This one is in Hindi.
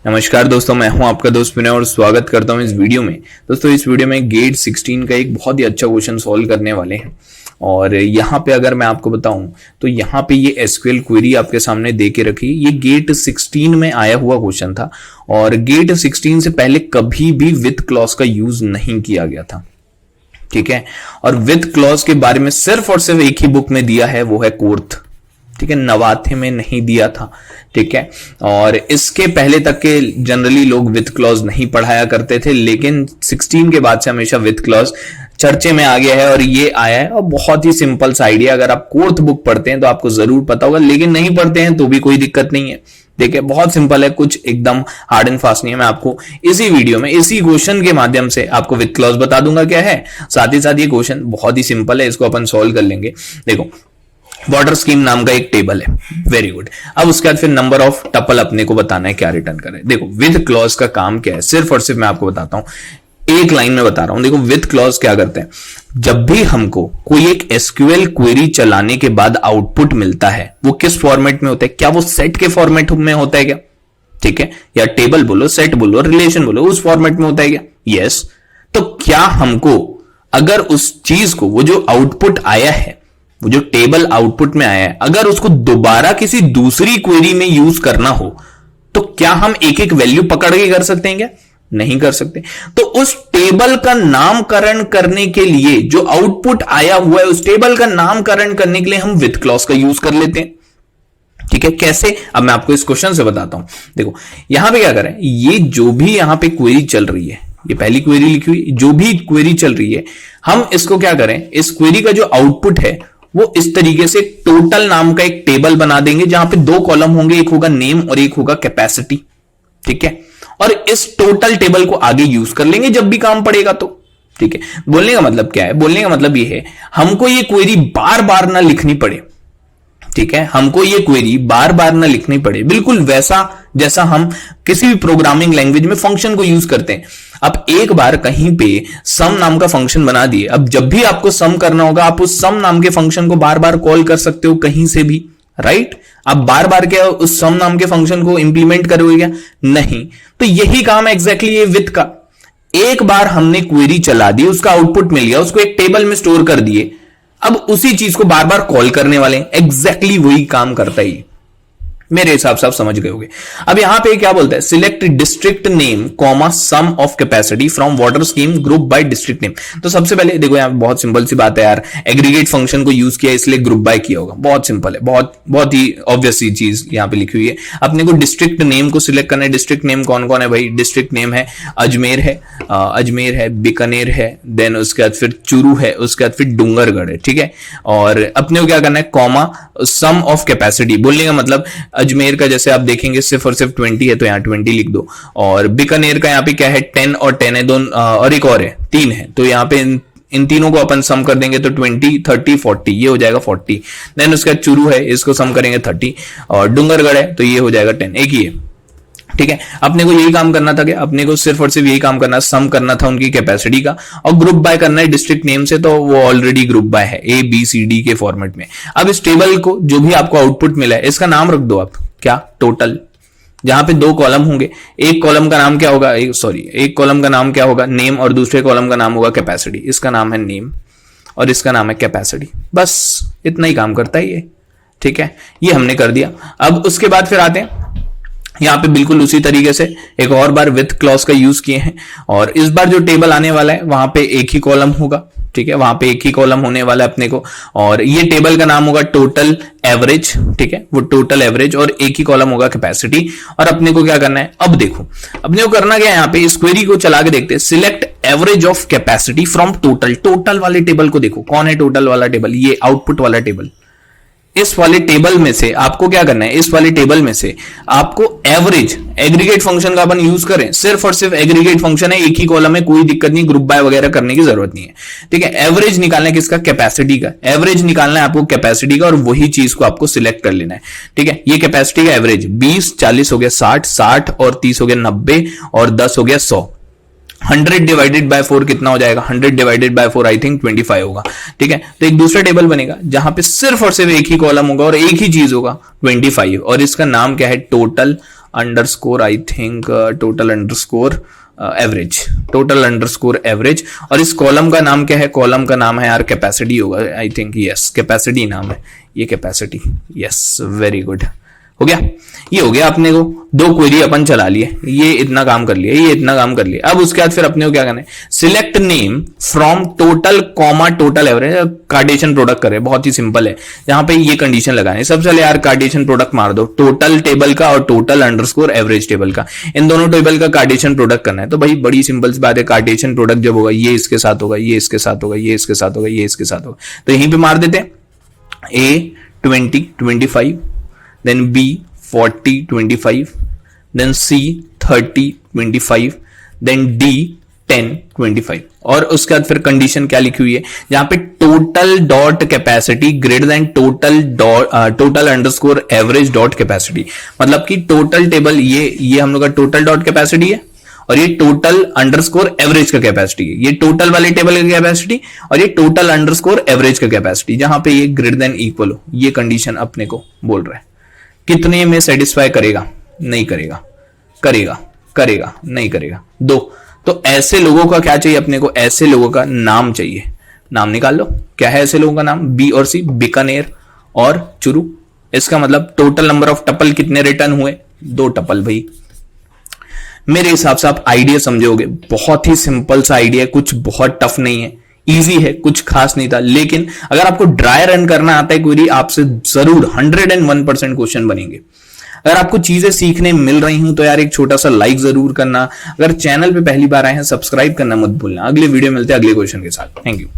नमस्कार दोस्तों, मैं हूं आपका दोस्त विनय और स्वागत करता हूं इस वीडियो में। दोस्तों इस वीडियो में गेट 16 का एक बहुत ही अच्छा क्वेश्चन सॉल्व करने वाले हैं। और यहाँ पे अगर मैं आपको बताऊं तो यहाँ पे ये एसक्यूएल क्वेरी आपके सामने दे के रखी। ये गेट 16 में आया हुआ क्वेश्चन था और गेट 16 से पहले कभी भी विथ क्लॉज का यूज नहीं किया गया था, ठीक है। और विथ क्लॉज के बारे में सिर्फ और सिर्फ एक ही बुक में दिया है, वो है कोर्थ, ठीक है। नवाथे में नहीं दिया था, ठीक है। और इसके पहले तक के जनरली लोग विथ क्लॉज नहीं पढ़ाया करते थे, लेकिन 16 के बाद से हमेशा विथ क्लॉज चर्चे में आ गया है और ये आया है। और बहुत ही सिंपल सा आइडिया, अगर आप कोर्थ बुक पढ़ते हैं तो आपको जरूर पता होगा, लेकिन नहीं पढ़ते हैं तो भी कोई दिक्कत नहीं है। देखिए बहुत सिंपल है, कुछ एकदम हार्ड एंड फास्ट नहीं है। मैं आपको इसी वीडियो में इसी क्वेश्चन के माध्यम से आपको विथ क्लॉज बता दूंगा क्या है। साथ ही साथ ये क्वेश्चन बहुत ही सिंपल है, इसको अपन सॉल्व कर लेंगे। देखो वाटर स्कीम नाम का एक टेबल है, वेरी गुड। अब उसके बाद फिर नंबर ऑफ टपल अपने को बताना है, क्या रिटर्न करें। देखो विथ क्लॉज का काम क्या है, सिर्फ और सिर्फ मैं आपको बताता हूं, एक लाइन में बता रहा हूं। देखो विथ क्लॉज क्या करते हैं, जब भी हमको कोई एक एसक्यूएल क्वेरी चलाने के बाद आउटपुट मिलता है, वो किस फॉर्मेट में होता है? क्या वो सेट के फॉर्मेट में होता है क्या? ठीक है, या टेबल बोलो, सेट बोलो, रिलेशन बोलो, उस फॉर्मेट में होता है क्या? यस। तो क्या हमको अगर उस चीज को, वो जो आउटपुट आया है, वो जो टेबल आउटपुट में आया है, अगर उसको दोबारा किसी दूसरी क्वेरी में यूज करना हो तो क्या हम एक एक वैल्यू पकड़ के कर सकते हैं क्या? नहीं कर सकते। तो उस टेबल का नामकरण करने के लिए, जो आउटपुट आया हुआ है उस टेबल का नामकरण करने के लिए हम विथ क्लॉज का यूज कर लेते हैं, ठीक है। कैसे? अब मैं आपको इस क्वेश्चन से बताता हूं। देखो यहां पे क्या करें, ये जो भी यहां पे क्वेरी चल रही है, ये पहली क्वेरी लिखी हुई, जो भी क्वेरी चल रही है, हम इसको क्या करें, इस क्वेरी का जो आउटपुट है वो इस तरीके से टोटल नाम का एक टेबल बना देंगे, जहां पे दो कॉलम होंगे, एक होगा नेम और एक होगा कैपेसिटी, ठीक है। और इस टोटल टेबल को आगे यूज कर लेंगे जब भी काम पड़ेगा तो, ठीक है। बोलने का मतलब क्या है? बोलने का मतलब ये है, हमको ये क्वेरी बार बार ना लिखनी पड़े, ठीक है। हमको ये क्वेरी बार बार ना लिखनी पड़े, बिल्कुल वैसा जैसा हम किसी भी प्रोग्रामिंग लैंग्वेज में फंक्शन को यूज करते हैं। अब एक बार कहीं पे सम नाम का फंक्शन बना दिए, अब जब भी आपको सम करना होगा, आप उस सम नाम के फंक्शन को बार बार कॉल कर सकते हो कहीं से भी, राइट। आप बार बार क्या उस सम नाम के फंक्शन को इंप्लीमेंट करोगे क्या? नहीं। तो यही काम है एग्जैक्टली ये विथ का। एक बार हमने क्वेरी चला दी, उसका आउटपुट मिल गया, उसको एक टेबल में स्टोर कर दिए, अब उसी चीज को बार बार कॉल करने वाले, एग्जैक्टली वही काम करता है। मेरे हिसाब से आप समझ गए होंगे। अब यहां पे क्या बोलता है, select district name comma sum of capacity from water scheme group by district name. तो सबसे पहले देखो यहां बहुत सिंपल सी बात है यार, एग्रीगेट फंक्शन को यूज किया इसलिए ग्रुप बाय किया होगा, बहुत सिंपल है, बहुत ही ऑब्वियस सी चीज यहां पे लिखी हुई है। अपने को डिस्ट्रिक्ट नेम को सिलेक्ट करना है। डिस्ट्रिक्ट नेम कौन कौन है भाई? डिस्ट्रिक्ट नेम है अजमेर है, बीकानेर है, देन उसके बाद फिर चूरू है, उसके बाद फिर डूंगरगढ़ है, ठीक है। और अपने को क्या करना है, कॉमा सम ऑफ कैपेसिटी। बोलने का मतलब अजमेर का जैसे आप देखेंगे सिर्फ और सिर्फ 20 है तो यहाँ 20 लिख दो, और बीकानेर का यहाँ पे क्या है 10 और 10 है दोनों, और एक और है 3 है, तो यहाँ पे इन तीनों को अपन सम कर देंगे तो 20 30 40, ये हो जाएगा 40। देन उसके बाद चूरू है, इसको सम करेंगे 30, और डूंगरगढ़ है तो ये हो जाएगा 10, एक ही है, ठीक है। अपने को यही काम करना था कि अपने को सिर्फ और सिर्फ यही काम करना, सम करना था उनकी कैपेसिटी का, और ग्रुप बाय करना है डिस्ट्रिक्ट नेम से, तो वो ऑलरेडी ग्रुप बाय है ABCD के फॉर्मेट में। अब इस टेबल को जो भी आपको आउटपुट मिला है, इसका नाम रख दो आप, क्या? टोटल। जहां पे दो कॉलम होंगे, एक कॉलम का नाम क्या होगा, एक कॉलम का नाम क्या होगा, नेम, और दूसरे कॉलम का नाम होगा कैपेसिटी। इसका नाम है नेम और इसका नाम है कैपेसिटी, बस इतना ही काम करता है ये, ठीक है। ये हमने कर दिया। अब उसके बाद फिर आते हैं यहां पे बिल्कुल उसी तरीके से एक और बार विथ क्लॉज का यूज किए हैं, और इस बार जो टेबल आने वाला है वहां पे एक ही कॉलम होगा, ठीक है। वहां पे एक ही कॉलम होने वाला है अपने को, और ये टेबल का नाम होगा टोटल एवरेज, ठीक है, वो टोटल एवरेज, और एक ही कॉलम होगा कैपेसिटी। और अपने को क्या करना है, अब देखो अपने को करना क्या है, यहाँ पे इस क्वेरी को चला के देखते हैं। Select average of capacity from total. Total वाले टेबल को देखो, कौन है टोटल वाला टेबल? ये आउटपुट वाला टेबल। इस वाले टेबल में से आपको क्या करना है, इस वाले टेबल में से आपको एवरेज, एग्रीगेट फंक्शन का अपन यूज करें, सिर्फ और सिर्फ एग्रीगेट फंक्शन है, एक ही कॉलम है, कोई दिक्कत नहीं, ग्रुप बाय वगैरह करने की जरूरत नहीं है, ठीक है। एवरेज निकालना है किसका? कैपेसिटी का। एवरेज निकालना है आपको कैपेसिटी का, और वही चीज को आपको सिलेक्ट कर लेना है, ठीक है। ये कैपेसिटी का एवरेज 20 40 हो गया 60, 60 और 30 हो गया 90, और 10 हो गया 100। 100 डिवाइडेड बाय 4 कितना हो जाएगा? 100 डिवाइडेड बाय 4 आई थिंक 25 होगा, ठीक है। तो एक दूसरा टेबल बनेगा जहां पे सिर्फ और सिर्फ एक ही कॉलम होगा और एक ही चीज होगा 25, और इसका नाम क्या है? Total underscore I think total underscore average, total underscore average. और इस कॉलम का नाम क्या है? कॉलम का नाम है यार कैपेसिटी होगा आई थिंक, यस कैपेसिटी नाम है ये, कैपेसिटी, यस वेरी गुड। हो गया, ये हो गया अपने को, दो क्वेरी अपन चला लिए, ये इतना काम कर लिया, ये इतना काम कर लिया। अब उसके बाद फिर अपने को क्या करना है? Select name from total comma total average, Cartesian product करे, बहुत ही सिंपल है। यहां पे ये कंडीशन लगानी, सबसे पहले यार कार्टेशियन प्रोडक्ट मार दो, टोटल टेबल का और टोटल अंडरस्कोर एवरेज टेबल का, इन दोनों टेबल का कार्टेशियन प्रोडक्ट करना है। तो भाई बड़ी सिंपल सी बात है, कार्टेशियन प्रोडक्ट जब होगा ये इसके साथ होगा, ये इसके साथ होगा, ये इसके साथ होगा, ये इसके साथ होगा, तो यहीं पे मार देते हैं A 20 25, then B 40 25, then C 30 25, then D 10 25। और उसके बाद फिर कंडीशन क्या लिखी हुई है जहां पे total dot capacity greater than total underscore average dot capacity, मतलब कि टोटल टेबल ये हम लोग का टोटल डॉट कैपेसिटी है और ये टोटल अंडरस्कोर एवरेज का कैपेसिटी है, ये टोटल वाले टेबल का कैपेसिटी और ये टोटल अंडरस्कोर एवरेज का कैपेसिटी, जहां पे ये ग्रेटर देन इक्वल हो, ये कंडीशन अपने को बोल रहा है। कितने में सेटिस्फाई करेगा? नहीं करेगा, करेगा, करेगा, नहीं करेगा, दो। तो ऐसे लोगों का क्या चाहिए अपने को? ऐसे लोगों का नाम चाहिए, नाम निकाल लो। क्या है ऐसे लोगों का नाम? बी और सी, बीकानेर और चुरू। इसका मतलब टोटल नंबर ऑफ टपल कितने रिटर्न हुए? 2 टपल। भाई मेरे हिसाब से आप आइडिया समझोगे, बहुत ही सिंपल सा आइडिया है, कुछ बहुत टफ नहीं है, इजी है, कुछ खास नहीं था। लेकिन अगर आपको ड्राई रन करना आता है क्वेरी, आपसे जरूर 101% क्वेश्चन बनेंगे। अगर आपको चीजें सीखने मिल रही हूं तो यार एक छोटा सा लाइक जरूर करना, अगर चैनल पे पहली बार आए हैं सब्सक्राइब करना मत भूलना। अगले वीडियो मिलते हैं अगले क्वेश्चन के साथ। Thank you.